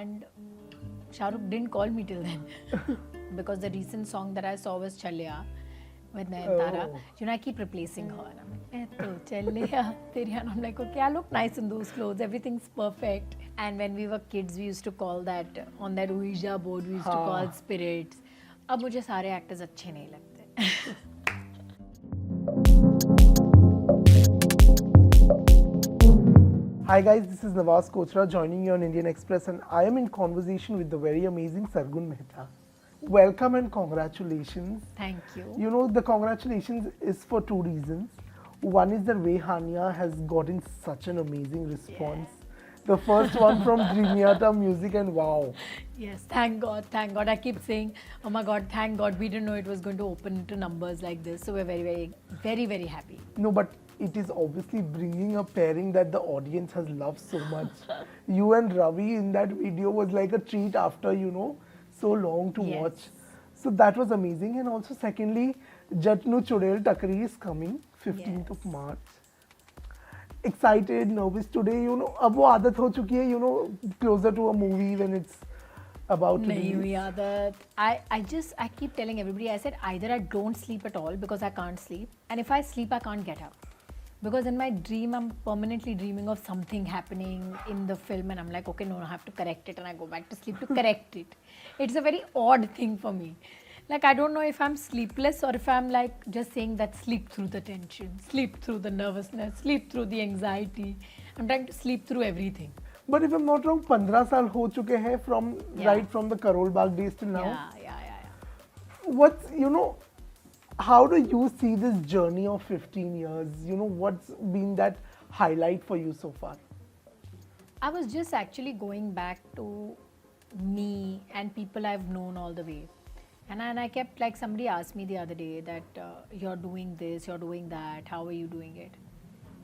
and Shah Rukh didn't call me till then because the recent song that I saw was Chalya with Nayanthara. Oh. You know, I keep replacing her and I'm like, Chalya, Teri, and I'm like, okay, I look nice in those clothes, everything's perfect. And when we were kids, we used to call that, on that Ouija board, we used to call spirits. अब मुझे सारे actors अच्छे नहीं लगते. Hi guys, this is Nawaz Kochra joining you on Indian Express, and I am in conversation with the very amazing Sargun Mehta. Welcome and congratulations. Thank you. You know, the congratulations is for two reasons. One is that way Hania has gotten such an amazing response. The first one from Dreamyata Music, and wow. Yes, thank God, thank God. I keep saying, oh my God, thank God, we didn't know it was going to open into numbers like this. So we're very happy. No, but it is obviously bringing a pairing that the audience has loved so much. You and Ravi in that video was like a treat after, so long to watch. So that was amazing. And also secondly, Jatt nu Chudail Takri is coming 15th of March. Excited, nervous today, अब वो आदत हो चुकी है, closer to a movie when it's about to नहीं release. हुई आदत. I keep telling everybody, I said either I don't sleep at all because I can't sleep, and if I sleep I can't get up. Because in my dream I'm permanently dreaming of something happening in the film and I'm like, okay, no, I have to correct it, and I go back to sleep to correct it. It's a very odd thing for me. Like, I don't know if I'm sleepless or if I'm like just saying that sleep through the tension, sleep through the nervousness, sleep through the anxiety. I'm trying to sleep through everything. But if I'm not wrong, 15 साल हो चुके हैं from right from the Karol Bagh days till now. Yeah. What's, how do you see this journey of 15 years? What's been that highlight for you so far? I was just actually going back to me and people I've known all the way. And I kept, like, somebody asked me the other day that you're doing this, you're doing that, how are you doing it?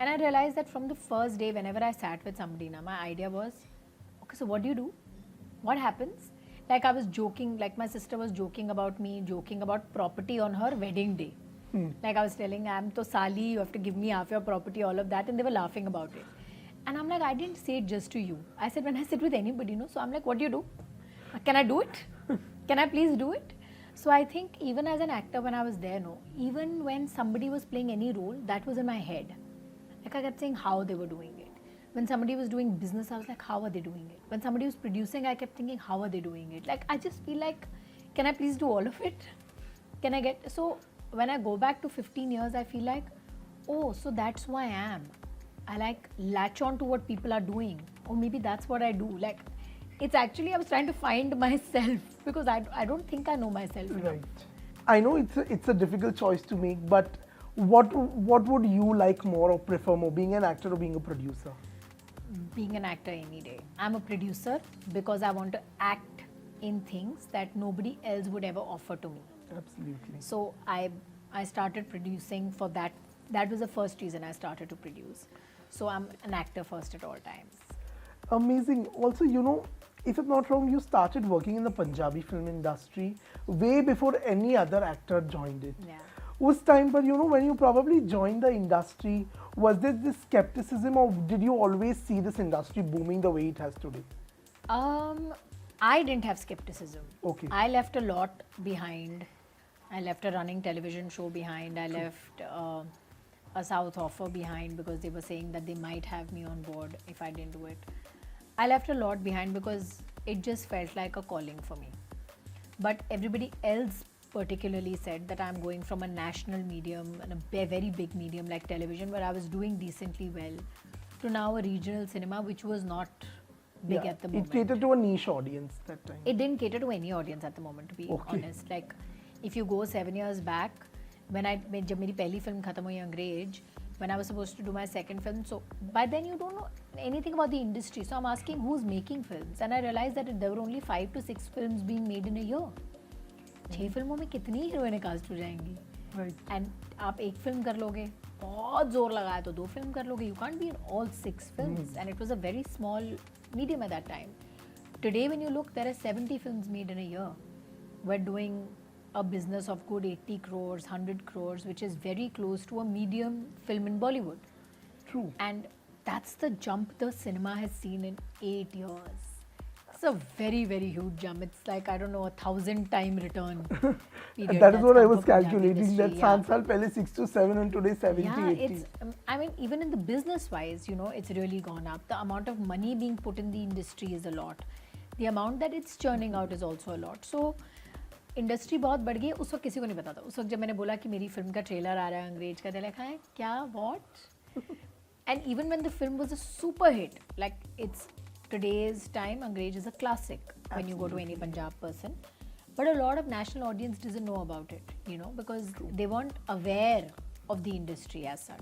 And I realized that from the first day, whenever I sat with somebody, my idea was, okay, so what do you do? What happens? Like, I was joking, like my sister was joking about me, joking about property on her wedding day. Like, I was telling, I'm to Sali, you have to give me half your property, all of that, and they were laughing about it. And I'm like, I didn't say it just to you. I said, when I sit with anybody, so I'm like, what do you do? Can I do it? Can I please do it? So I think even as an actor, when I was there, even when somebody was playing any role, that was in my head. Like, I kept saying how they were doing it. When somebody was doing business, I was like, how are they doing it? When somebody was producing, I kept thinking, how are they doing it? Like, I just feel like, can I please do all of it? Can I get... So when I go back to 15 years, I feel like, oh, so that's who I am. I like latch on to what people are doing. Or maybe that's what I do. Like, it's actually, I was trying to find myself because I don't think I know myself. Right. I know it's a difficult choice to make, but what would you like more or prefer more, being an actor or being a producer? Being an actor any day. I'm a producer because I want to act in things that nobody else would ever offer to me. Absolutely. So I started producing for that. That was the first reason I started to produce. So I'm an actor first at all times. Amazing. Also, if I'm not wrong, you started working in the Punjabi film industry way before any other actor joined it. Yeah. Was time, but when you probably joined the industry, was there this skepticism, or did you always see this industry booming the way it has today? I didn't have skepticism. Okay. I left a lot behind. I left a running television show behind. I left a South offer behind because they were saying that they might have me on board if I didn't do it. I left a lot behind because it just felt like a calling for me. But everybody else particularly said that I'm going from a national medium and a very big medium like television, where I was doing decently well, to now a regional cinema, which was not big at the moment. It catered to a niche audience that time. It didn't cater to any audience at the moment, to be honest. Like, if you go 7 years back, when जब मेरी पहली film खत्म हुई अंग्रेज, when I was supposed to do my second film, so by then you don't know anything about the industry. So I'm asking who's making films, and I realized that there were only 5 to 6 films being made in a year. 6 फिल्मों में कितनी हीरोइनें cast हो जाएंगी? Right. And आप एक film कर लोगे, बहुत जोर लगाया तो 2 फिल्म कर लोगे. You can't be in all 6 films, and it was a very small medium at that time. Today, when you look, there are 70 films made in a year. We're doing a business of good 80 crores, 100 crores, which is very close to a medium film in Bollywood. True. And that's the jump the cinema has seen in 8 years. It's a very, very huge jump. It's like, I don't know, 1,000-time return period. That is what I come was for Punjabi calculating. industry, That yeah. 7 saal pehle 6 to 7 and today 70, Yeah, 80. it's, I mean, even in the business wise, it's really gone up. The amount of money being put in the industry is a lot. The amount that it's churning out is also a lot. So, industry बहुत बढ़ गई है. उस वक्त किसी को नहीं पता था. उस वक्त जब मैंने बोला कि मेरी फिल्म का ट्रेलर आ रहा है अंग्रेज का, देखा है क्या, what. And even when the film was a super hit, like it's today's time, Angrez is a classic when you go to any Punjab person. But a lot of national audience doesn't know about it, because they weren't aware of the industry as such.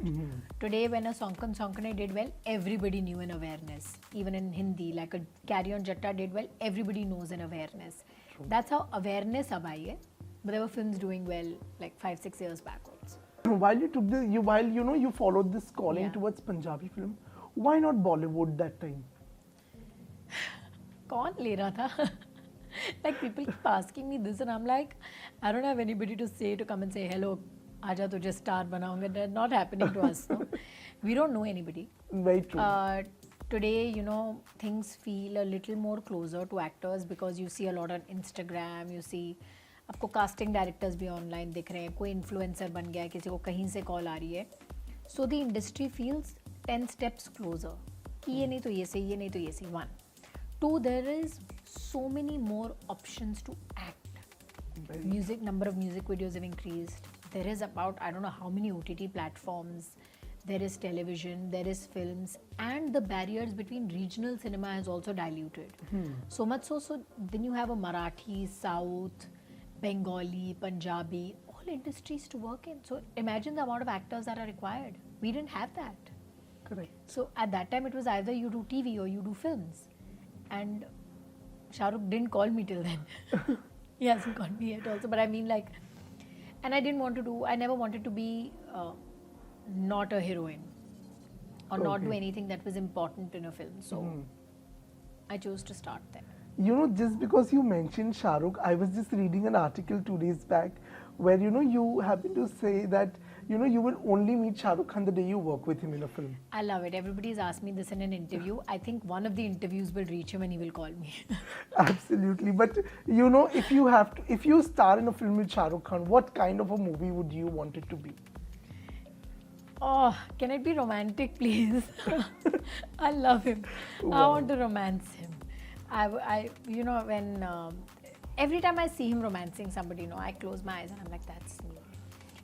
Today, when a Sonkane did well, everybody knew an awareness. Even in Hindi, like a Carry On Jatta did well, everybody knows an awareness. That's how awareness ab aayi hai. But there were films doing well like 5-6 years backwards. While you took you followed this calling Yeah. towards Punjabi film, why not Bollywood that time? कौन ले रहा था? Like people keep asking me this and I'm like, I don't have anybody to say to come and say hello. आजा तुझे star बनाऊंगा. That's not happening to us. No? We don't know anybody. Very true. Today, things feel a little more closer to actors because you see a lot on Instagram. You see, आपको casting directors भी online दिख रहे हैं. कोई influencer बन गया है, किसी को कहीं से call आ रही है. So the industry feels 10 steps closer. कि ये नहीं तो ये सही, ये नहीं तो ये सही. 1. 2, there is so many more options to act. Number of music videos have increased. There is about, I don't know how many OTT platforms. There is television, there is films, and the barriers between regional cinema has also diluted. So much so then you have a Marathi, South, Bengali, Punjabi, all industries to work in. So imagine the amount of actors that are required. We didn't have that. Correct. So at that time it was either you do TV or you do films. And Shah Rukh didn't call me till then. He hasn't called me yet also. But I mean and I never wanted to be not a heroine or not do anything that was important in a film. So I chose to start there. Just because you mentioned Shah Rukh, I was just reading an article 2 days back where, you happen to say that, you will only meet Shah Rukh Khan the day you work with him in a film. I love it. Everybody's asked me this in an interview. I think one of the interviews will reach him and he will call me. Absolutely. But, if you star in a film with Shah Rukh Khan, what kind of a movie would you want it to be? Oh, can it be romantic, please? I love him. Wow. I want to romance him. When every time I see him romancing somebody, I close my eyes and I'm like, that's me.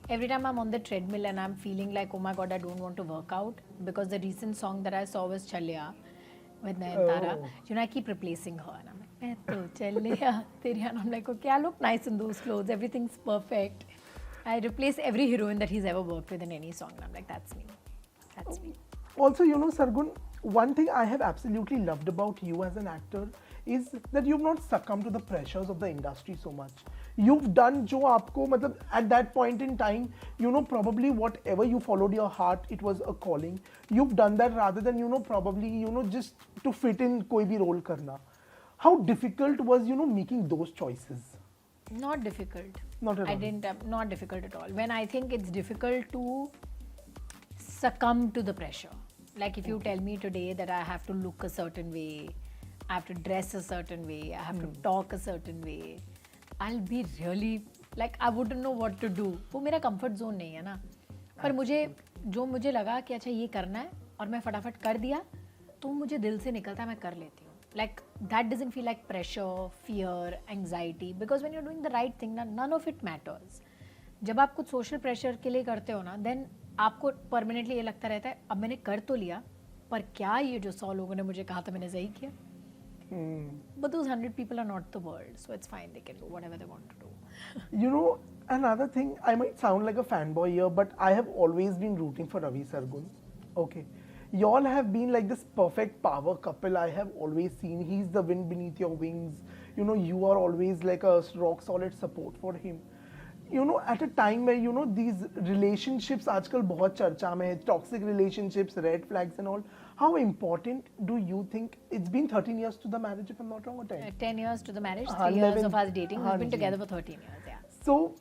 Every time I'm on the treadmill and I'm feeling like, oh my God, I don't want to work out, because the recent song that I saw was Chalya with Nayanthara. I keep replacing her and I'm like, मैं तो Chalya तेरी, and I'm like, okay, I look nice in those clothes. Everything's perfect. I replace every heroine that he's ever worked with in any song. And I'm like, that's me. That's me. Also, Sargun, one thing I have absolutely loved about you as an actor is that you've not succumbed to the pressures of the industry so much. You've done jo aapko, at that point in time, probably whatever you followed your heart, it was a calling. You've done that rather than, probably, just to fit in koi bhi role karna. How difficult was, making those choices? Not difficult. Not at all. Not difficult at all. When I think it's difficult to succumb to the pressure. Like if you tell me today that I have to look a certain way, I have to dress a certain way, I have to talk a certain way, I'll be really, I wouldn't know what to do. वो मेरा comfort zone नहीं है ना. पर मुझे लगा कि अच्छा ये करना है और मैं फटाफट कर दिया, तो मुझे दिल से निकलता है, मैं कर लेती हूँ. Like that doesn't feel like pressure, fear, anxiety, because when you're doing the right thing, none of it matters. जब आप कुछ social pressure के लिए करते हो ना, then आपको permanently ये लगता रहता है, अब मैंने कर तो लिया, पर क्या ये जो 100 लोगों ने मुझे कहा था मैंने सही किया? But those 100 people are not the world, so it's fine. They can do whatever they want to do. Another thing, I might sound like a fanboy here, but I have always been rooting for Ravi Sargun. Okay. Y'all have been like this perfect power couple I have always seen. He's the wind beneath your wings. You are always like a rock solid support for him. At a time where, these relationships आजकल बहुत चर्चा में है, toxic relationships, red flags and all. How important do you think? It's been 13 years to the marriage, if I'm not wrong, or 10? 10 years to the marriage, 3 years of us dating. We've been together for 13 years, yeah. So,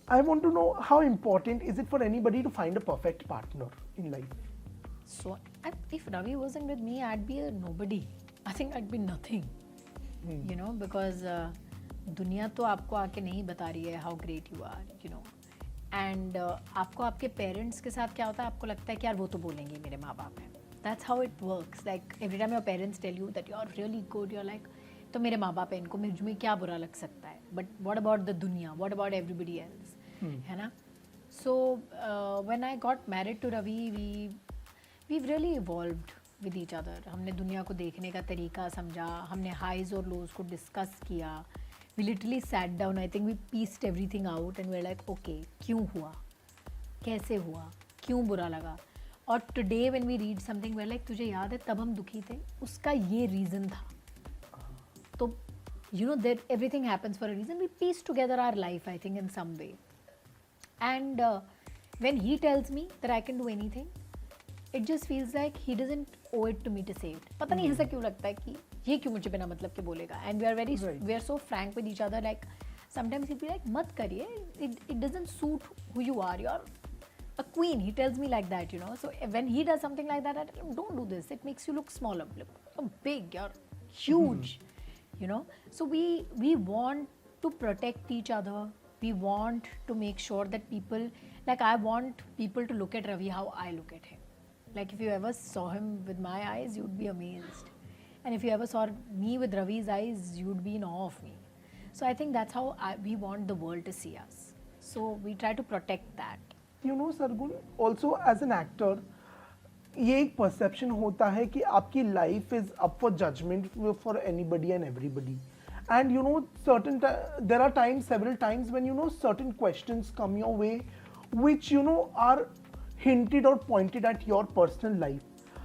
I want to know how important is it for anybody to find a perfect partner in life? So, if Ravi wasn't with me, I'd be a nobody. I think I'd be nothing, you know, because दुनिया तो आपको आके नहीं बता रही है how great you are, you know. And आपको आपके पेरेंट्स के साथ क्या होता है, आपको लगता है कि यार वो तो बोलेंगे मेरे माँ बाप हैं. That's how it works. Like every time your parents tell you that you're really good, you're like, तो मेरे माँ बाप हैं, इनको मुझे क्या बुरा लग सकता है. But what about the दुनिया? What about everybody else? है ना? So when I got married to Ravi, we've really evolved with each other. हमने दुनिया को देखने का तरीका समझा, हमने हाइज और लोज को डिस्कस किया. We literally sat down. I think we pieced everything out and we're like, okay, क्यों हुआ, कैसे हुआ, क्यों बुरा लगा. और today when we read something, we're like, तुझे याद है तब हम दुखी थे, उसका ये reason था. तो you know that everything happens for a reason. We piece together our life, I think, in some way. And when he tells me that I can do anything, it just feels like he doesn't owe it to me to say it. पता नहीं ऐसा क्यों लगता है कि ये क्यों मुझे बिना मतलब के बोलेगा. And we are so frank with each other. Like sometimes he'll be like, मत करिए, it doesn't suit who you are. You're a queen. He tells me like that, you know. So when he does something like that, I tell him, don't do this. It makes you look smaller. You're big. You're huge. You know. So we want to protect each other. We want to make sure that people, like I want people to look at Ravi how I look at him. Like if you ever saw him with my eyes, you'd be amazed. And if you ever saw me with Ravi's eyes, you'd be in awe of me. So I think that's how we want the world to see us. So we try to protect that. You know, Sargun, also as an actor, ये एक perception होता है कि आपकी life is up for judgment for anybody and everybody. And you know, there are times, several times when you know certain questions come your way, which you know are hinted or pointed at your personal life.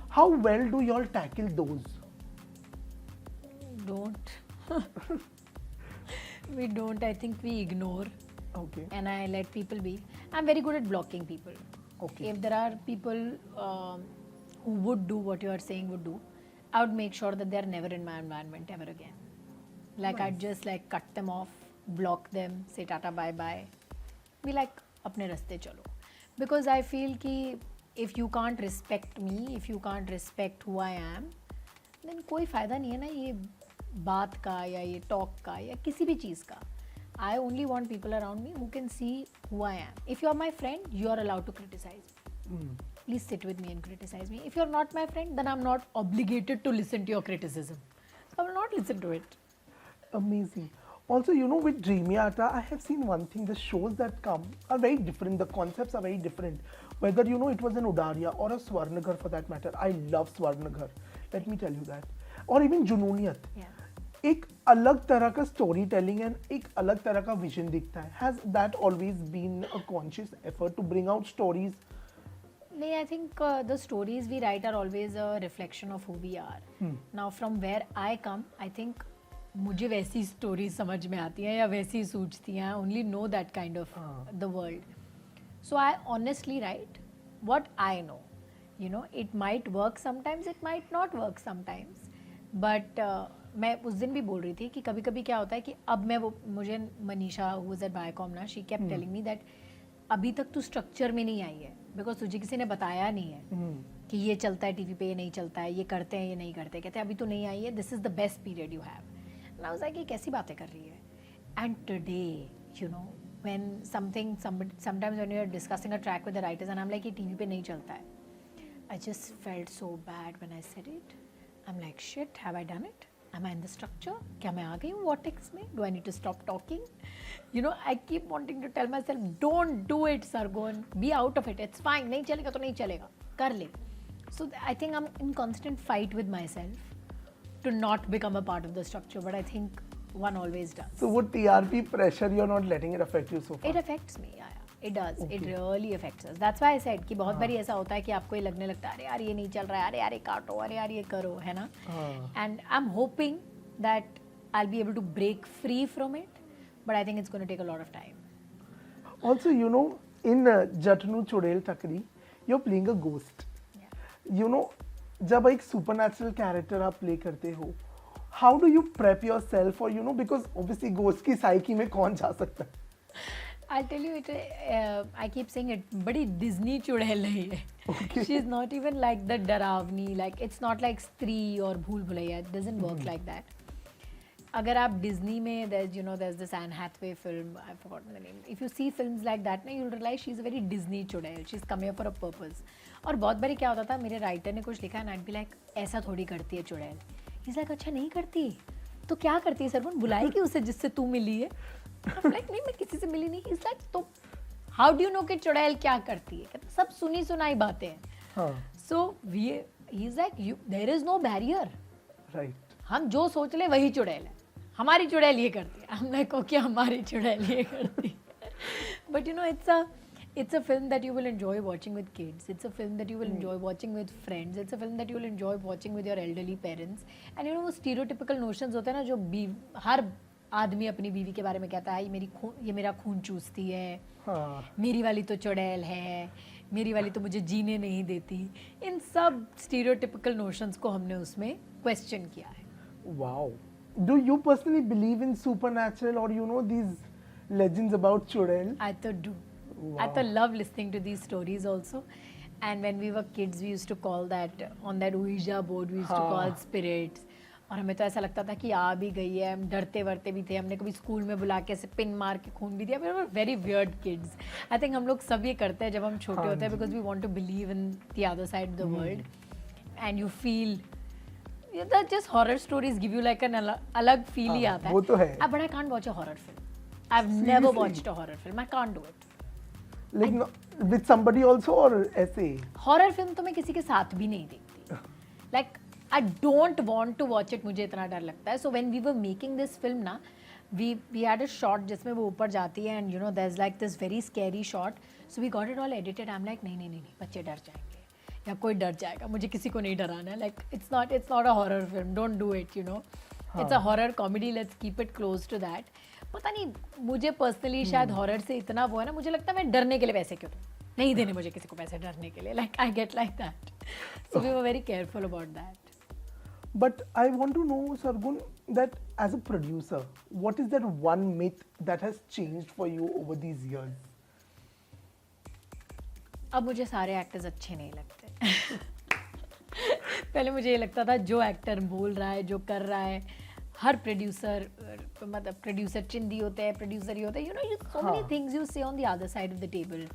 How well do you all tackle those? Don't. We don't. I think we ignore. Okay. And I let people be. I'm very good at blocking people. Okay. If there are people who would do what you are saying would do, I would make sure that they're never in my environment ever again. Like I'd just like cut them off, block them, say tata bye bye. Be like, अपने रास्ते चलो. Because I feel कि if you can't respect me, if you can't respect who I am, then कोई फ़ायदा नहीं है ना ये बात का या ये talk का या किसी भी चीज़ का. I only want people around me who can see who I am. If you are my friend, you are allowed to criticize me. Please sit with me and criticize me. If you're not my friend, then I'm not obligated to listen to your criticism. So I will not listen to it. Amazing. Also, you know, with Dreamyata, I have seen one thing, the shows that come are very different, the concepts are very different. Whether, you know, it was an Udaria or a Swarnagar for that matter. I love Swarnagar, let me tell you that. Or even Junooniyat. Yeah. एक अलग तरह का story telling and एक अलग तरह का vision दिखता है. Has that always been a conscious effort to bring out stories? नहीं, I think the stories we write are always a reflection of who we are. Now from where I come, I think मुझे वैसी stories समझ में आती हैं या वैसी सूझती हैं. only know that kind of the world. So I honestly write what I know. You know, it might work sometimes, it might not work sometimes. But मैं उस दिन भी बोल रही थी कि कभी कभी क्या होता है कि अब मैं वो मुझे मनीषा हु इज एट बायोकॉम ना, she kept telling me that अभी तक तू स्ट्रक्चर में नहीं आई है बिकॉज तुझे किसी ने बताया नहीं है कि ये चलता है टीवी पे, ये नहीं चलता है, ये करते हैं, ये नहीं करते. कहते हैं अभी तो नहीं आई है, this is the best period you have. And I was like ये कैसी बातें कर रही है. And today you know when sometimes when you are discussing a track with the writers and I am like ये टीवी पे नहीं चलता है, I just felt so bad when I said it. I am like shit, have I done it? Am I in the structure? क्या मैं आ गई हूँ vortex में? Do I need to stop talking? You know, I keep wanting to tell myself, don't do it, Sargun. Be out of it. It's fine. नहीं चलेगा तो नहीं चलेगा. कर ले. So I think I'm in constant fight with myself to not become a part of the structure. But I think one always does. So what TRP pressure, you're not letting it affect you so far? It affects me. Yeah. It does. Okay. It really affects us. That's why I said कि बहुत बारी ऐसा होता है कि आपको ये लगने लगता है अरे यार ये नहीं चल रहा है, अरे यार ये काटो, अरे यार ये करो, है ना. And I'm hoping that I'll be able to break free from it, but I think it's going to take a lot of time. Also, you know, in Jatt Chudail Takri, you're playing a ghost. Yeah. You know, जब एक supernatural character आप play करते हो, how do you prep yourself? Or you know, because obviously ghost की psyche में कौन जा सकता है? I'll tell you it. I keep saying it. बड़ी Disney चुड़ैल है ये. Okay. She's not even like the डरावनी. Like it's not like स्त्री और भूल Bhulaiyaa. It doesn't work like that. अगर आप डिज्नी में there's this Anne Hathaway film, I've forgotten the name. If you see films like that, ना you'll realize she's a very Disney चुड़ैल. She's come here for a purpose. और बहुत बारी क्या होता था, मेरे राइटर ने कुछ लिखा and I'd be like, ऐसा थोड़ी करती है चुड़ैल. He's like, अच्छा नहीं करती तो क्या करती है सरगुन, बुलाएगी उसे जिससे तू मिली है. I'm like, नहीं मैं किसी से मिली नहीं. He's like, तो how do you know कि चुड़ैल क्या करती है? कहता सब सुनी सुनाई बातें हैं. हाँ. So he's like, there is no barrier. Right. हम जो सोच ले वही चुड़ैल है. हमारी चुड़ैल ये करती है. हम लाइक ओके हमारी चुड़ैल ये करती है. But you know it's a film that you will enjoy watching with kids. It's a film that you will enjoy watching with friends. It's a film that you will enjoy watching with your elderly parents. And you know वो stereotypical notions होते हैं ना जो हर आदमी अपनी बीवी के बारे में कहता है ये मेरा खून चूसती है. हाँ. मेरी वाली तो चुड़ैल है. मेरी वाली तो मुझे जीने नहीं देती. इन सब stereotypical notions को हमने उसमें question किया है. Wow. Do you personally believe in supernatural or these legends about Chudail? I तो do. Wow. I तो love listening to these stories also. And when we were kids, we used to call that on that Ouija board. We used to call spirits. और हमें तो ऐसा लगता था कि आ भी गई है. हम डरते वरते भी थे. हमने कभी स्कूल में बुला के ऐसे पिन मार के खून भी दिया. We were very weird kids. I think हम लोग सब ये करते हैं जब हम छोटे होते हैं because we want to believe in the other side of the world. And you feel. That just horror stories give you like an अलग feel ही आता है. वो तो है. But I can't watch a horror film. I've never watched a horror film. I can't do it. Like with somebody also or ऐसे? Horror film तो मैं किसी के साथ भी नहीं देखती. Like I don't want to watch it. मुझे इतना डर लगता है. So when we were making this film ना, we had a shot जिसमें वो ऊपर जाती है and there's like this very scary shot. So we got it all edited. I'm like नहीं बच्चे डर जाएंगे. या कोई डर जाएगा. मुझे किसी को नहीं डराना है. Like it's not a horror film. Don't do it. It's a horror comedy. Let's keep it close to that. पता नहीं मुझे पर्सनली शायद हॉरर से इतना वो है ना, मुझे लगता है मैं डरने के लिए पैसे क्यों दूँ. नहीं देने मुझे किसी को पैसे डरने के लिए. Like I get like that. So we were very careful about that. But I want to know, Sargun, that as a producer, what is that one myth that has changed for you over these years? अब मुझे सारे actors अच्छे नहीं लगते. पहले मुझे ये लगता था जो एक्टर बोल रहा है, जो कर रहा है, हर प्रोड्यूसर मतलब प्रोड्यूसर चिंदी होते हैं, प्रोड्यूसर ही होते हैं. So many things you say on the other side of the table.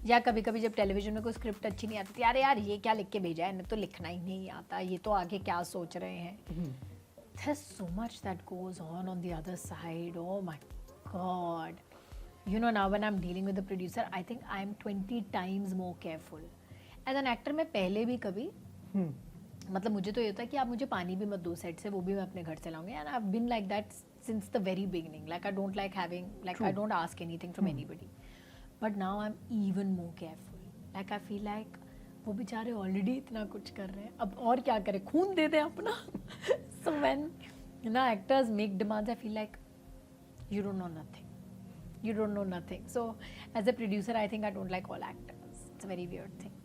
या कभी कभी जब टेलीविजन में कोई स्क्रिप्ट अच्छी नहीं आती, अरे यार ये क्या लिख के भेजा है, इन्हें तो लिखना ही नहीं आता, ये तो आगे क्या सोच रहे हैं. There's so much that goes on the other side. Oh my God. Now when I'm dealing with the producer, I think I'm 20 times more careful. As an actor मैं पहले भी कभी मतलब मुझे तो ये होता है कि आप मुझे पानी भी मत दो सेट से, वो भी मैं अपने घर से लाऊंगी. And I've been like that since the very beginning. Like I don't like having, like I don't ask anything from anybody. But now I'm even more careful. Like I feel like वो बेचारे already इतना कुछ कर रहे हैं, अब और क्या करें, खून दे दें अपना. So when actors make demands, I feel like you don't know nothing. You don't know nothing. So as a producer, I think I don't like all actors. It's a very weird thing.